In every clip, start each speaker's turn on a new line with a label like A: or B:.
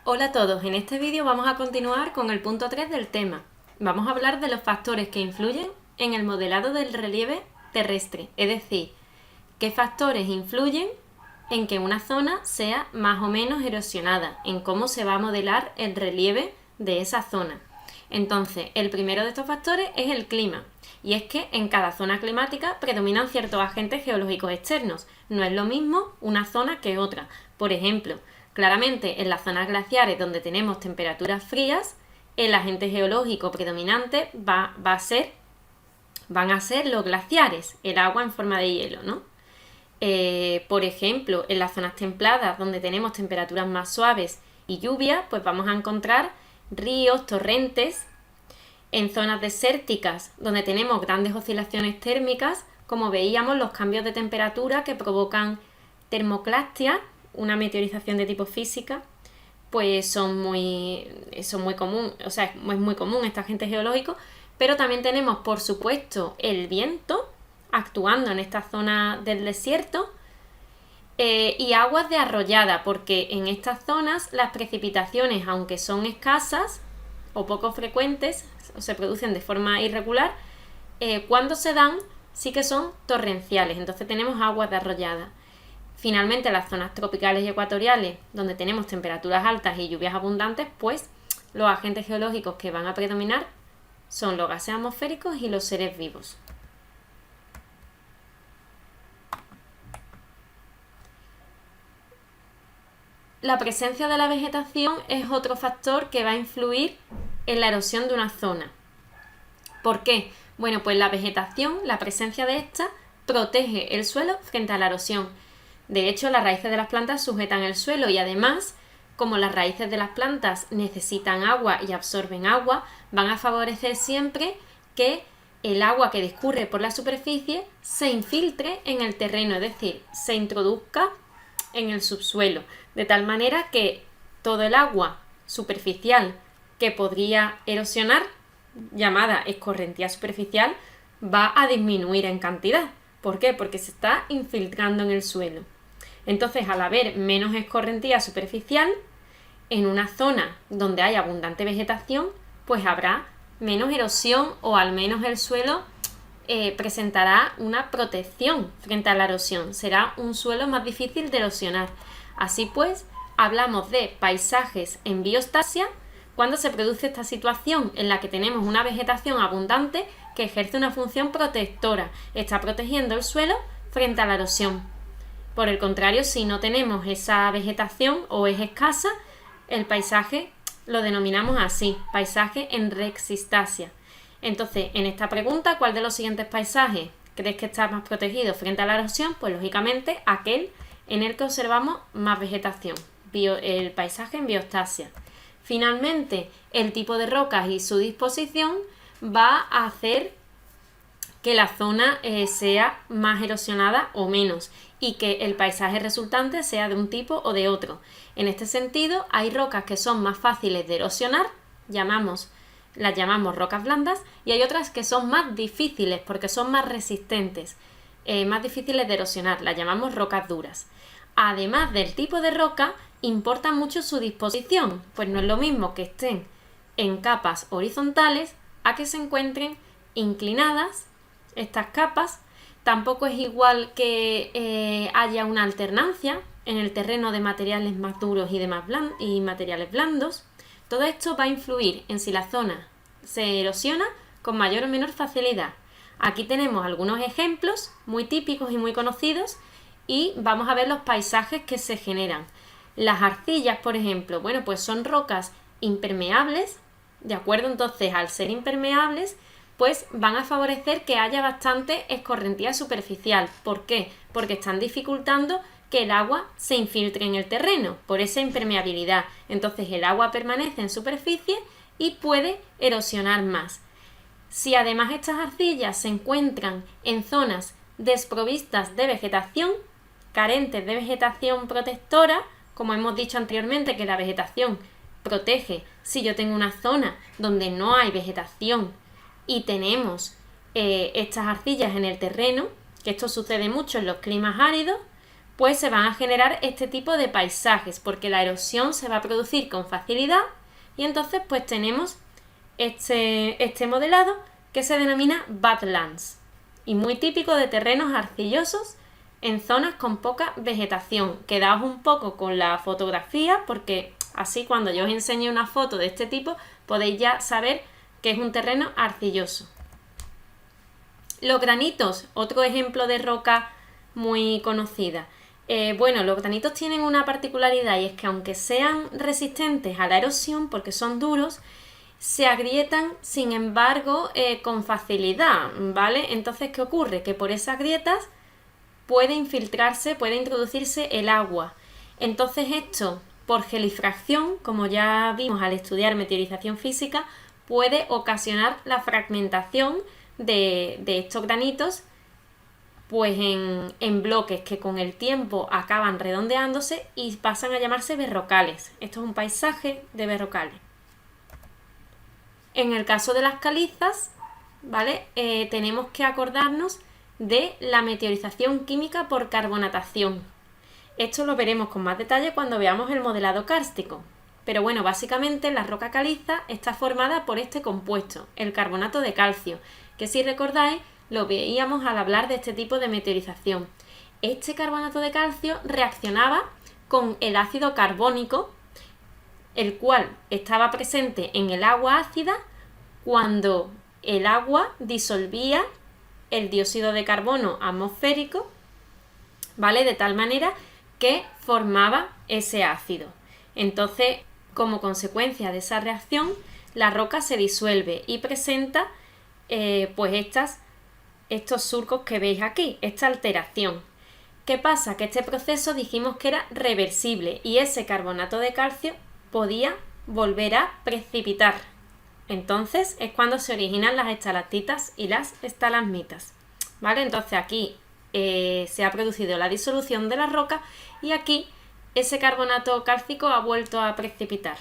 A: Hola a todos, en este vídeo vamos a continuar con el punto 3 del tema. Vamos a hablar de los factores que influyen en el modelado del relieve terrestre, es decir, qué factores influyen en que una zona sea más o menos erosionada, en cómo se va a modelar el relieve de esa zona. Entonces, el primero de estos factores es el clima, y es que en cada zona climática predominan ciertos agentes geológicos externos. No es lo mismo una zona que otra. Por ejemplo, claramente en las zonas glaciares donde tenemos temperaturas frías, el agente geológico predominante van a ser los glaciares, el agua en forma de hielo, ¿no? Por ejemplo, en las zonas templadas donde tenemos temperaturas más suaves y lluvia, pues vamos a encontrar ríos, torrentes. En zonas desérticas donde tenemos grandes oscilaciones térmicas, como veíamos, los cambios de temperatura que provocan termoclastia, una meteorización de tipo física, pues es muy común, o sea, es muy común este agente geológico. Pero también tenemos, por supuesto, el viento actuando en esta zona del desierto, y aguas de arrollada, porque en estas zonas las precipitaciones, aunque son escasas o poco frecuentes, o se producen de forma irregular, cuando se dan sí que son torrenciales, entonces tenemos aguas de arrollada. Finalmente, las zonas tropicales y ecuatoriales, donde tenemos temperaturas altas y lluvias abundantes, pues los agentes geológicos que van a predominar son los gases atmosféricos y los seres vivos. La presencia de la vegetación es otro factor que va a influir en la erosión de una zona. ¿Por qué? Bueno, pues la vegetación, la presencia de esta, protege el suelo frente a la erosión. De hecho, las raíces de las plantas sujetan el suelo y además, como las raíces de las plantas necesitan agua y absorben agua, van a favorecer siempre que el agua que discurre por la superficie se infiltre en el terreno, es decir, se introduzca en el subsuelo, de tal manera que todo el agua superficial que podría erosionar, llamada escorrentía superficial, va a disminuir en cantidad. ¿Por qué? Porque se está infiltrando en el suelo. Entonces, al haber menos escorrentía superficial, en una zona donde hay abundante vegetación, pues habrá menos erosión, o al menos el suelo presentará una protección frente a la erosión. Será un suelo más difícil de erosionar. Así pues, hablamos de paisajes en biostasia cuando se produce esta situación en la que tenemos una vegetación abundante que ejerce una función protectora, está protegiendo el suelo frente a la erosión. Por el contrario, si no tenemos esa vegetación o es escasa, el paisaje lo denominamos así, paisaje en rexistasia. Entonces, en esta pregunta, ¿cuál de los siguientes paisajes crees que está más protegido frente a la erosión? Pues lógicamente aquel en el que observamos más vegetación, el paisaje en biostasia. Finalmente, el tipo de rocas y su disposición va a hacer que la zona sea más erosionada o menos, y que el paisaje resultante sea de un tipo o de otro. En este sentido, hay rocas que son más fáciles de erosionar, las llamamos rocas blandas, y hay otras que son más difíciles porque son más resistentes, más difíciles de erosionar, las llamamos rocas duras. Además del tipo de roca, importa mucho su disposición, pues no es lo mismo que estén en capas horizontales a que se encuentren inclinadas estas capas. Tampoco es igual que haya una alternancia en el terreno de materiales más duros y materiales blandos. Todo esto va a influir en si la zona se erosiona con mayor o menor facilidad. Aquí tenemos algunos ejemplos muy típicos y muy conocidos y vamos a ver los paisajes que se generan. Las arcillas, por ejemplo, bueno, pues son rocas impermeables, ¿de acuerdo? Entonces, al ser impermeables, pues van a favorecer que haya bastante escorrentía superficial. ¿Por qué? Porque están dificultando que el agua se infiltre en el terreno por esa impermeabilidad. Entonces el agua permanece en superficie y puede erosionar más. Si además estas arcillas se encuentran en zonas desprovistas de vegetación, carentes de vegetación protectora, como hemos dicho anteriormente que la vegetación protege, si yo tengo una zona donde no hay vegetación y tenemos estas arcillas en el terreno, que esto sucede mucho en los climas áridos, pues se van a generar este tipo de paisajes, porque la erosión se va a producir con facilidad y entonces pues tenemos este modelado que se denomina badlands y muy típico de terrenos arcillosos en zonas con poca vegetación. Quedaos un poco con la fotografía porque así cuando yo os enseñe una foto de este tipo podéis ya saber que es un terreno arcilloso. Los granitos, otro ejemplo de roca muy conocida. Bueno, los granitos tienen una particularidad y es que aunque sean resistentes a la erosión porque son duros, se agrietan sin embargo con facilidad, ¿vale? Entonces, ¿qué ocurre? Que por esas grietas puede infiltrarse, puede introducirse el agua. Entonces esto, por gelifracción, como ya vimos al estudiar meteorización física, puede ocasionar la fragmentación de estos granitos pues en bloques que con el tiempo acaban redondeándose y pasan a llamarse berrocales. Esto es un paisaje de berrocales. En el caso de las calizas, ¿vale? Tenemos que acordarnos de la meteorización química por carbonatación. Esto lo veremos con más detalle cuando veamos el modelado kárstico. Pero bueno, básicamente la roca caliza está formada por este compuesto, el carbonato de calcio, que si recordáis lo veíamos al hablar de este tipo de meteorización. Este carbonato de calcio reaccionaba con el ácido carbónico, el cual estaba presente en el agua ácida cuando el agua disolvía el dióxido de carbono atmosférico, ¿vale? De tal manera que formaba ese ácido. Entonces, como consecuencia de esa reacción, la roca se disuelve y presenta pues estos surcos que veis aquí, esta alteración. ¿Qué pasa? Que este proceso dijimos que era reversible y ese carbonato de calcio podía volver a precipitar. Entonces es cuando se originan las estalactitas y las estalagmitas, ¿vale? Entonces aquí se ha producido la disolución de la roca y aquí ese carbonato cálcico ha vuelto a precipitar,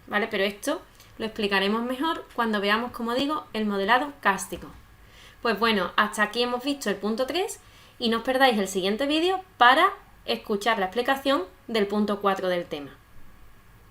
A: ¿vale? Pero esto lo explicaremos mejor cuando veamos, como digo, el modelado kárstico. Pues bueno, hasta aquí hemos visto el punto 3 y no os perdáis el siguiente vídeo para escuchar la explicación del punto 4 del tema.